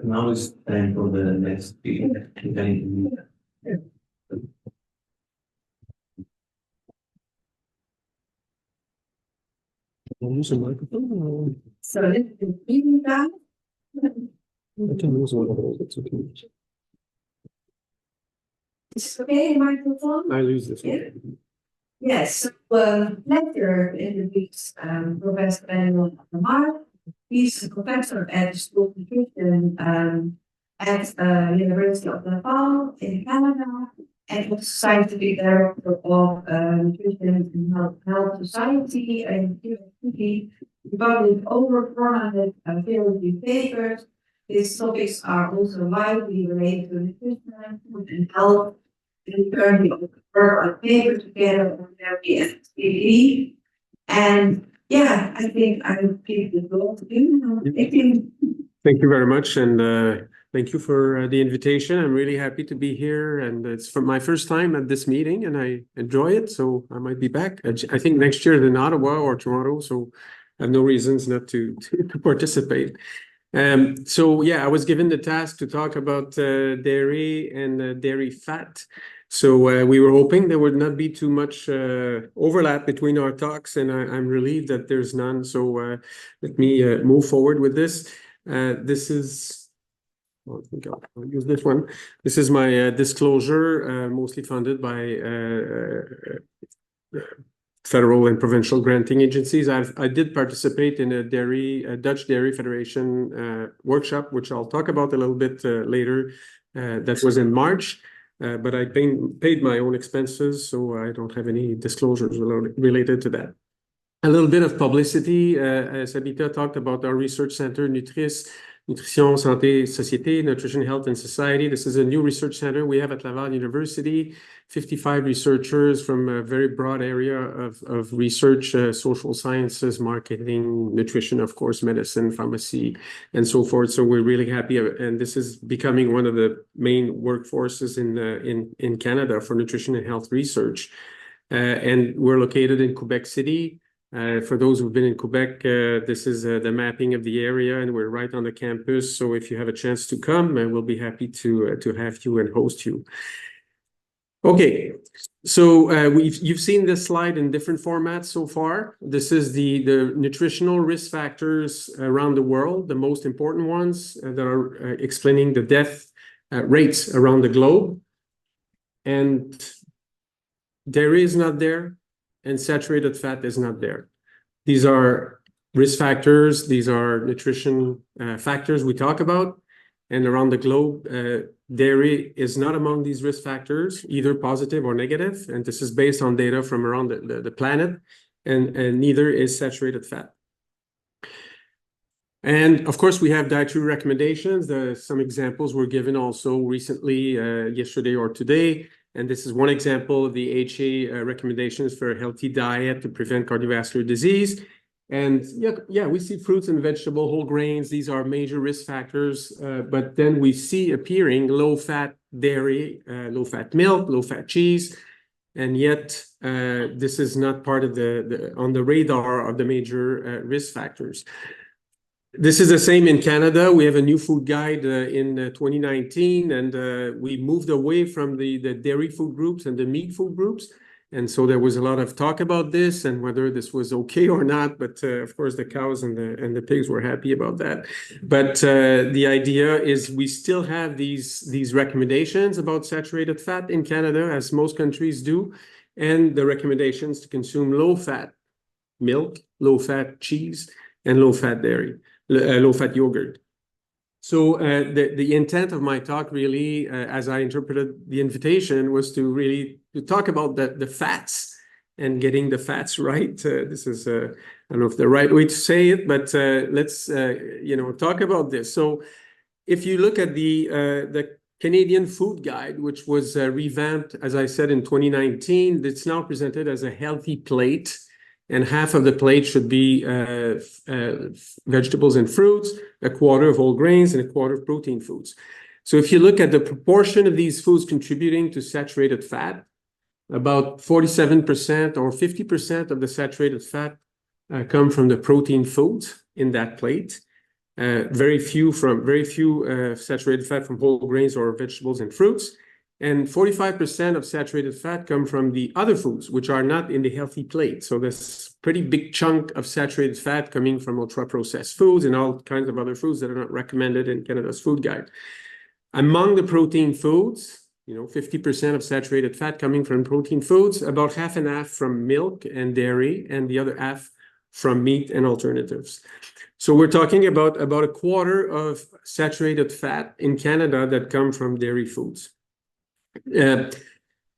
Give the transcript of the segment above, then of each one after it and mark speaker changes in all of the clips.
Speaker 1: Now it's time for the next speaker.
Speaker 2: Use a microphone.
Speaker 3: So this is the meeting time.
Speaker 2: I can use one of those. It's okay.
Speaker 3: Is it okay, microphone?
Speaker 2: I'll use this
Speaker 3: Yeah.
Speaker 2: one.
Speaker 3: Yes, so lecturer in the week's Professor Benoît Lamarche. He's a professor at the School of Nutrition at University of Laval in Canada, and also scientific director of Nutrition and Health Society and university. He published over 400 peer-reviewed papers. His topics are also widely related to nutrition, food and health. And currently work on paper together on their DNSG. And yeah, I think I will give the floor to you. Thank you.
Speaker 2: Thank you very much, and thank you for the invitation. I'm really happy to be here, and it's for my first time at this meeting, and I enjoy it. So I might be back. I think next year in Ottawa or Toronto. So I have no reasons not to participate. So yeah, I was given the task to talk about dairy and dairy fat. So we were hoping there would not be too much overlap between our talks, and I'm relieved that there's none. So let me move forward with this. This is, I think I'll use this one. This is my disclosure, mostly funded by federal and provincial granting agencies. I did participate in a Dutch Dairy Federation workshop, which I'll talk about a little bit later. That was in March. But I paid my own expenses, so I don't have any disclosures related to that. A little bit of publicity. Sabita talked about our research center, Nutrition, Santé, Société, Nutrition, Health, and Society. This is a new research center we have at Laval University. 55 researchers from a very broad area of research, social sciences, marketing, nutrition, of course, medicine, pharmacy, and so forth. So we're really happy, and this is becoming one of the main workforces in Canada for nutrition and health research. And we're located in Quebec City. For those who've been in Quebec, this is the mapping of the area, and we're right on the campus. So if you have a chance to come, we'll be happy to have you and host you. Okay, so you've seen this slide in different formats so far. This is the nutritional risk factors around the world, the most important ones that are explaining the death rates around the globe. And dairy is not there, and saturated fat is not there. These are risk factors. These are nutrition factors we talk about. And around the globe, dairy is not among these risk factors, either positive or negative. And this is based on data from around the planet, and neither is saturated fat. And of course, we have dietary recommendations. Some examples were given also recently, yesterday or today. And this is one example of the HA recommendations for a healthy diet to prevent cardiovascular disease. And yeah, we see fruits and vegetables, whole grains. These are major risk factors. But then we see appearing low-fat dairy, low-fat milk, low-fat cheese. And yet, this is not part of on the radar of the major risk factors. This is the same in Canada. We have a new food guide in 2019, and we moved away from the dairy food groups and the meat food groups. And so there was a lot of talk about this and whether this was okay or not. But of course, the cows and the pigs were happy about that. But the idea is we still have these recommendations about saturated fat in Canada, as most countries do, and the recommendations to consume low-fat milk, low-fat cheese, and low-fat dairy. Low-fat yogurt. So the intent of my talk really, as I interpreted the invitation, was to talk about the fats and getting the fats right. This is, I don't know if the right way to say it, but let's, talk about this. So if you look at the Canadian Food Guide, which was revamped, as I said, in 2019, it's now presented as a healthy plate. And half of the plate should be vegetables and fruits, a quarter of whole grains, and a quarter of protein foods. So if you look at the proportion of these foods contributing to saturated fat, about 47% or 50% of the saturated fat come from the protein foods in that plate. very few saturated fat from whole grains or vegetables and fruits. And 45% of saturated fat come from the other foods, which are not in the healthy plate. So there's pretty big chunk of saturated fat coming from ultra-processed foods and all kinds of other foods that are not recommended in Canada's food guide. Among the protein foods, 50% of saturated fat coming from protein foods, about half and half from milk and dairy, and the other half from meat and alternatives. So we're talking about a quarter of saturated fat in Canada that come from dairy foods.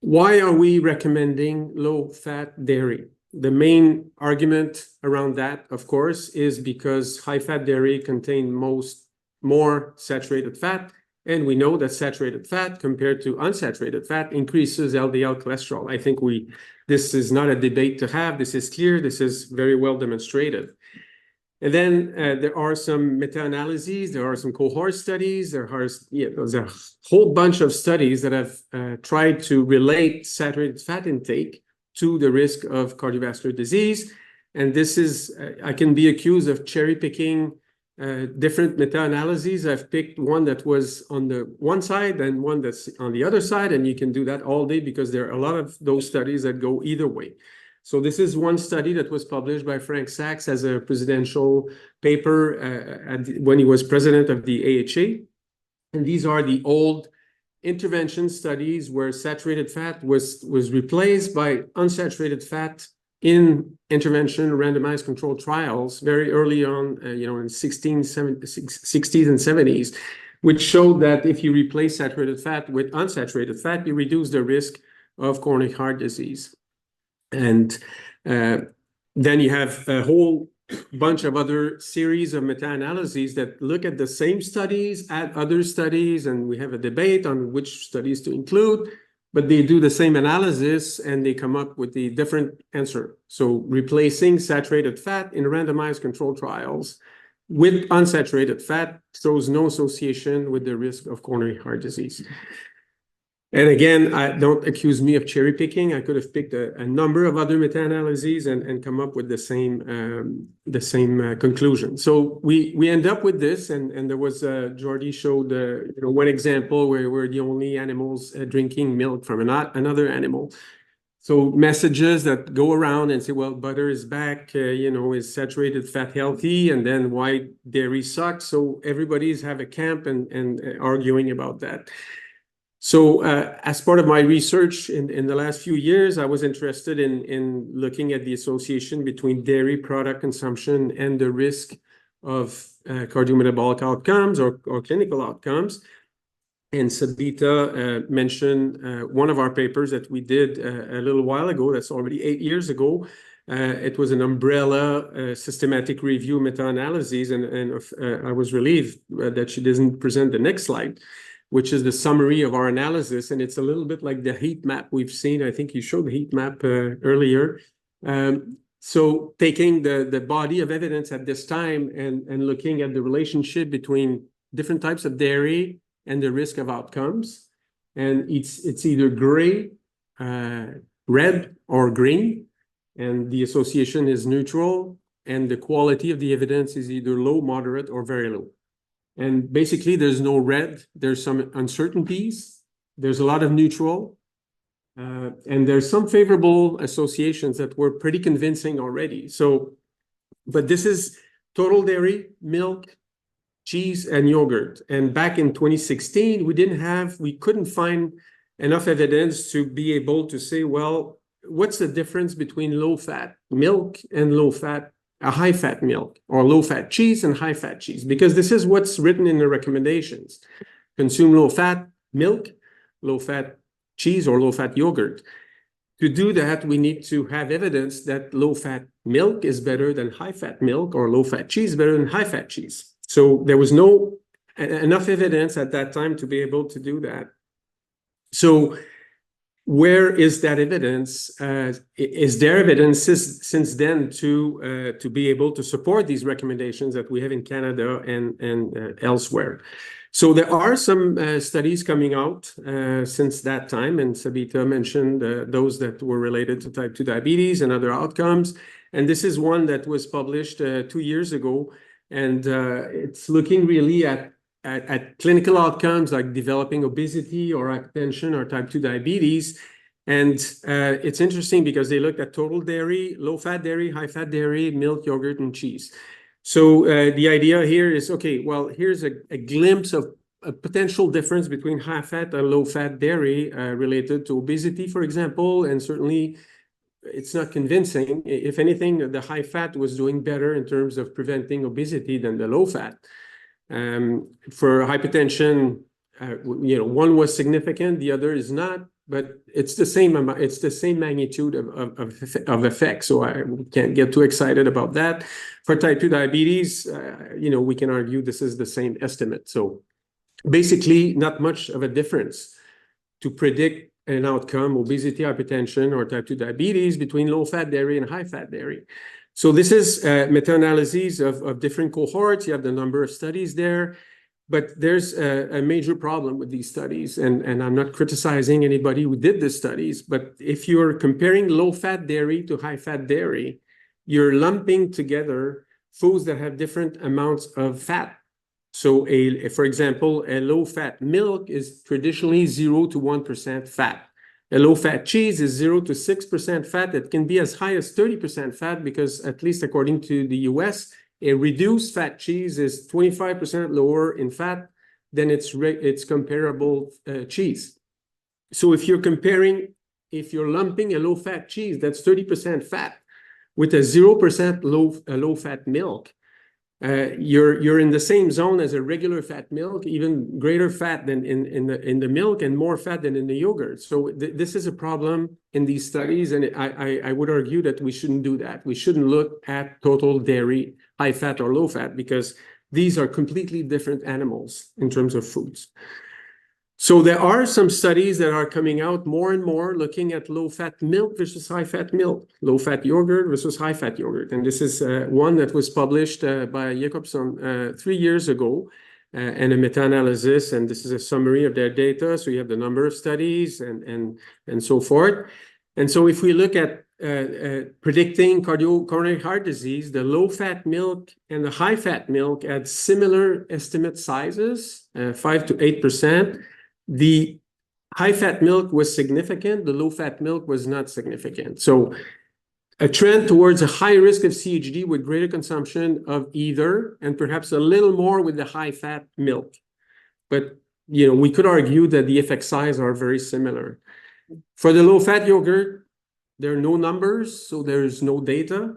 Speaker 2: Why are we recommending low-fat dairy? The main argument around that, of course, is because high-fat dairy contain more saturated fat, and we know that saturated fat compared to unsaturated fat increases LDL cholesterol. I think this is not a debate to have. This is clear. This is very well demonstrated. And then there are some meta-analyses, there are some cohort studies, there's a whole bunch of studies that have tried to relate saturated fat intake to the risk of cardiovascular disease. And this is, I can be accused of cherry picking different meta-analyses. I've picked one that was on the one side and one that's on the other side, and you can do that all day because there are a lot of those studies that go either way. So this is one study that was published by Frank Sachs as a presidential paper when he was president of the AHA. And these are the old intervention studies where saturated fat was replaced by unsaturated fat in intervention randomized controlled trials very early on, in 60s and 70s, which showed that if you replace saturated fat with unsaturated fat, you reduce the risk of coronary heart disease. And then you have a whole bunch of other series of meta-analyses that look at the same studies, add other studies, and we have a debate on which studies to include, but they do the same analysis and they come up with the different answer. So replacing saturated fat in randomized controlled trials with unsaturated fat shows no association with the risk of coronary heart disease. And again, don't accuse me of cherry picking. I could have picked a number of other meta-analyses and come up with the same conclusion. So we end up with this, and there was Jordi showed one example where we're the only animals drinking milk from another animal. So messages that go around and say, well, butter is back, is saturated fat healthy, and then why dairy sucks. So everybody's have a camp and arguing about that. So as part of my research in the last few years, I was interested in looking at the association between dairy product consumption and the risk of cardiometabolic outcomes or clinical outcomes. And Sabita mentioned one of our papers that we did a little while ago, that's already 8 years ago. It was an umbrella systematic review meta-analysis, and I was relieved that she doesn't present the next slide, which is the summary of our analysis. And it's a little bit like the heat map we've seen. I think you showed the heat map earlier. So taking the body of evidence at this time and looking at the relationship between different types of dairy and the risk of outcomes. And it's either gray, red, or green. And the association is neutral. And the quality of the evidence is either low, moderate, or very low. And basically, there's no red. There's some uncertainties. There's a lot of neutral. And there's some favorable associations that were pretty convincing already. So, but this is total dairy, milk, cheese, and yogurt. And back in 2016, we couldn't find enough evidence to be able to say, well, what's the difference between low-fat milk and a high-fat milk, or low-fat cheese and high-fat cheese? Because this is what's written in the recommendations. Consume low-fat milk, low-fat cheese, or low-fat yogurt. To do that, we need to have evidence that low-fat milk is better than high-fat milk, or low-fat cheese is better than high-fat cheese. So there was no enough evidence at that time to be able to do that. So where is that evidence? Is there evidence since then to be able to support these recommendations that we have in Canada and elsewhere? So there are some studies coming out since that time, and Sabita mentioned those that were related to type 2 diabetes and other outcomes. And this is one that was published 2 years ago And it's looking really at clinical outcomes like developing obesity or hypertension or type 2 diabetes. And it's interesting because they looked at total dairy, low-fat dairy, high-fat dairy, milk, yogurt, and cheese. So the idea here is, okay, well, here's a glimpse of a potential difference between high-fat and low-fat dairy related to obesity, for example, and certainly it's not convincing. If anything, the high-fat was doing better in terms of preventing obesity than the low-fat. For hypertension, one was significant, the other is not, but it's the same amount, it's the same magnitude of effect. So I can't get too excited about that. For type 2 diabetes, we can argue this is the same estimate. So basically, not much of a difference to predict an outcome, obesity, hypertension, or type 2 diabetes between low-fat dairy and high-fat dairy. So this is meta-analyses of different cohorts. You have the number of studies there. But there's a major problem with these studies, and I'm not criticizing anybody who did the studies, but if you're comparing low-fat dairy to high-fat dairy, you're lumping together foods that have different amounts of fat. So, for example, a low-fat milk is traditionally 0 to 1% fat. A low-fat cheese is 0 to 6% fat. It can be as high as 30% fat because, at least according to the US, a reduced fat cheese is 25% lower in fat than its comparable cheese. So if you're lumping a low-fat cheese that's 30% fat with a 0% low-fat milk, you're in the same zone as a regular fat milk, even greater fat than in the milk and more fat than in the yogurt. So this is a problem in these studies, and I would argue that we shouldn't do that. We shouldn't look at total dairy, high fat or low fat, because these are completely different animals in terms of foods. So there are some studies that are coming out more and more looking at low-fat milk versus high-fat milk, low-fat yogurt versus high-fat yogurt. And this is one that was published by Jacobson 3 years ago, and a meta-analysis, and this is a summary of their data. So you have the number of studies and so forth. And so if we look at predicting coronary heart disease, the low-fat milk and the high-fat milk had similar estimate sizes, 5 to 8%. The high-fat milk was significant. The low-fat milk was not significant. So a trend towards a high risk of CHD with greater consumption of either, and perhaps a little more with the high-fat milk. But, we could argue that the effect size are very similar. For the low-fat yogurt, there are no numbers, so there is no data.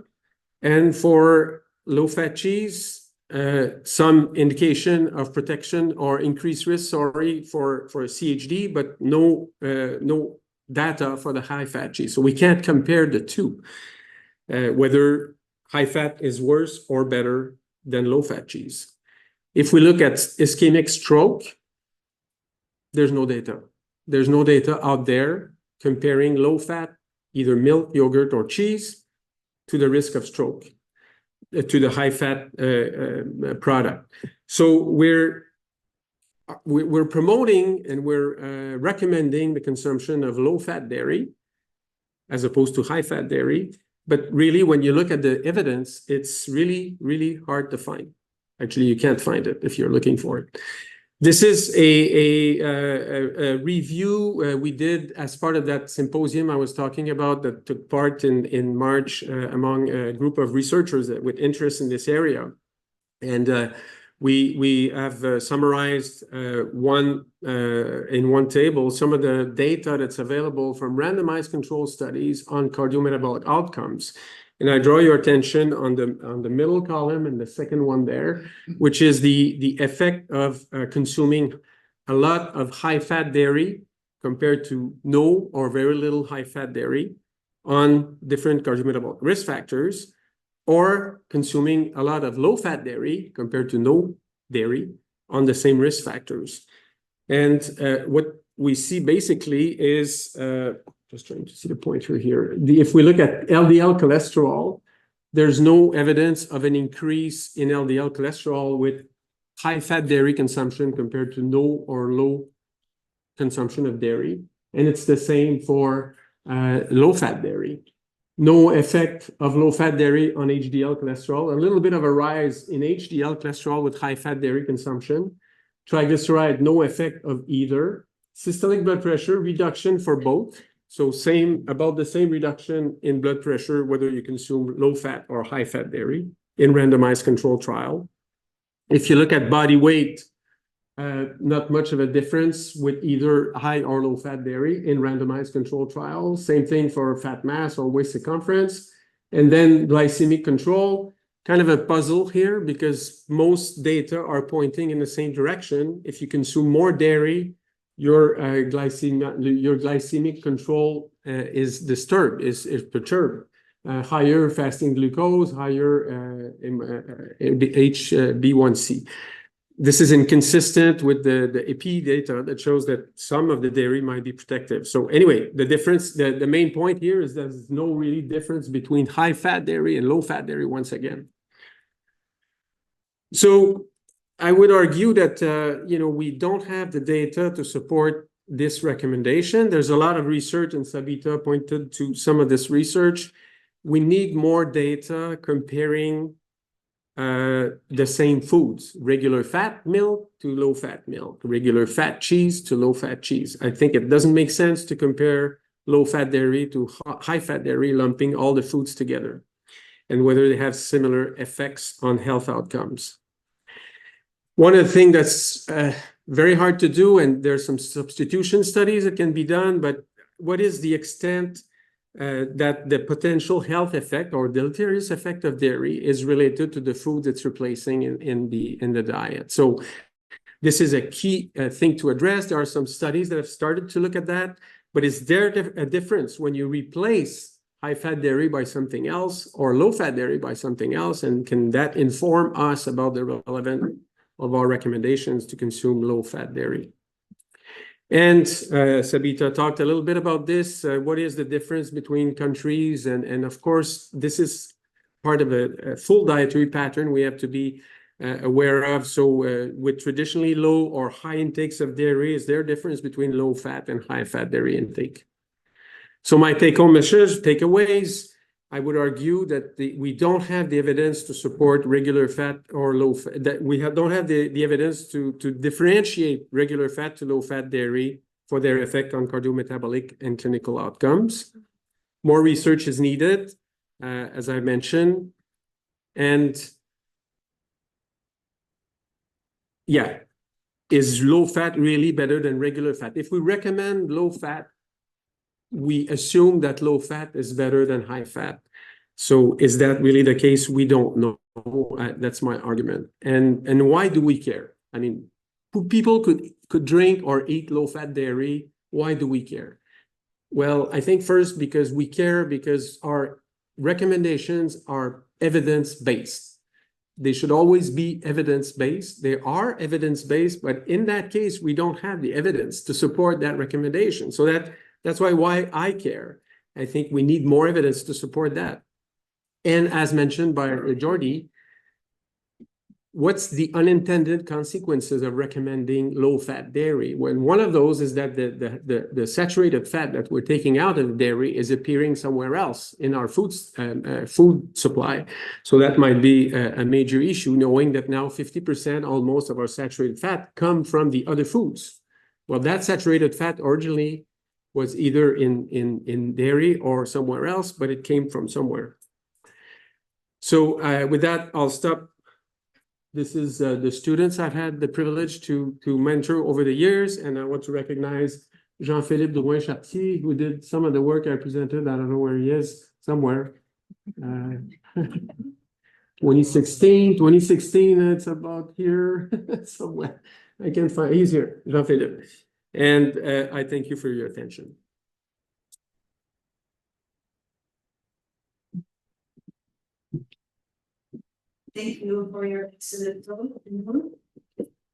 Speaker 2: And for low-fat cheese, some indication of protection or increased risk, for CHD, but no data for the high-fat cheese. So we can't compare the two, whether high-fat is worse or better than low-fat cheese. If we look at ischemic stroke, there's no data. There's no data out there comparing low-fat, either milk, yogurt, or cheese, to the risk of stroke, to the high-fat product. So we're promoting and we're recommending the consumption of low-fat dairy as opposed to high-fat dairy. But really, when you look at the evidence, it's really, really hard to find. Actually, you can't find it if you're looking for it. This is a review we did as part of that symposium I was talking about that took part in March among a group of researchers with interest in this area. And we have summarized in one table some of the data that's available from randomized control studies on cardiometabolic outcomes. And I draw your attention on the middle column and the second one there, which is the effect of consuming a lot of high-fat dairy compared to no or very little high-fat dairy on different cardiometabolic risk factors, or consuming a lot of low-fat dairy compared to no dairy on the same risk factors. And what we see basically is just trying to see the pointer here. If we look at LDL cholesterol, there's no evidence of an increase in LDL cholesterol with high-fat dairy consumption compared to no or low consumption of dairy. And it's the same for low-fat dairy. no effect of low-fat dairy on HDL cholesterol, a little bit of a rise in HDL cholesterol with high-fat dairy consumption. Triglyceride, no effect of either. Systolic blood pressure, reduction for both. So about the same reduction in blood pressure, whether you consume low-fat or high-fat dairy in randomized control trial. If you look at body weight, not much of a difference with either high or low-fat dairy in randomized control trials. Same thing for fat mass or waist circumference. And then glycemic control, kind of a puzzle here because most data are pointing in the same direction. If you consume more dairy, your glycemic control is disturbed, is perturbed. Higher fasting glucose, higher HbA1c. This is inconsistent with the EP data that shows that some of the dairy might be protective. So anyway, the difference, the main point here is there's no really difference between high-fat dairy and low-fat dairy once again. So I would argue that, we don't have the data to support this recommendation. There's a lot of research, and Sabita pointed to some of this research. We need more data comparing the same foods, regular fat milk to low-fat milk, regular fat cheese to low-fat cheese. I think it doesn't make sense to compare low-fat dairy to high-fat dairy, lumping all the foods together, and whether they have similar effects on health outcomes. One of the things that's very hard to do, and there's some substitution studies that can be done, but what is the extent that the potential health effect or deleterious effect of dairy is related to the food it's replacing in the diet? So this is a key thing to address. There are some studies that have started to look at that, but is there a difference when you replace high-fat dairy by something else or low-fat dairy by something else, and can that inform us about the relevance of our recommendations to consume low-fat dairy? And Sabita talked a little bit about this. What is the difference between countries? And of course, this is part of a full dietary pattern we have to be aware of. So with traditionally low or high intakes of dairy, is there a difference between low-fat and high-fat dairy intake? So my take-home message, takeaways, I would argue that we don't have the evidence to support regular fat or low fat, that we don't have the evidence to differentiate regular fat to low-fat dairy for their effect on cardiometabolic and clinical outcomes. More research is needed, as I mentioned. And yeah, is low fat really better than regular fat? If we recommend low fat, we assume that low fat is better than high fat. So is that really the case? We don't know. That's my argument. And why do we care? I mean, people could drink or eat low fat dairy. Why do we care? Well, I think first because we care because our recommendations are evidence-based. They should always be evidence-based. They are evidence-based, but in that case, we don't have the evidence to support that recommendation. So that's why I care. I think we need more evidence to support that. And as mentioned by Jordi, what's the unintended consequences of recommending low-fat dairy? When one of those is that the saturated fat that we're taking out of dairy is appearing somewhere else in our food supply. So that might be a major issue, knowing that now 50% almost of our saturated fat come from the other foods. Well, that saturated fat originally was either in dairy or somewhere else, but it came from somewhere. So with that, I'll stop. This is the students I've had the privilege to mentor over the years, and I want to recognize Jean-Philippe Drouin-Chartier, who did some of the work I presented. I don't know where he is, somewhere. 2016, it's about here, somewhere. I can't find, he's here, Jean-Philippe. And I thank you for your attention.
Speaker 3: Thank you for your excellent talk.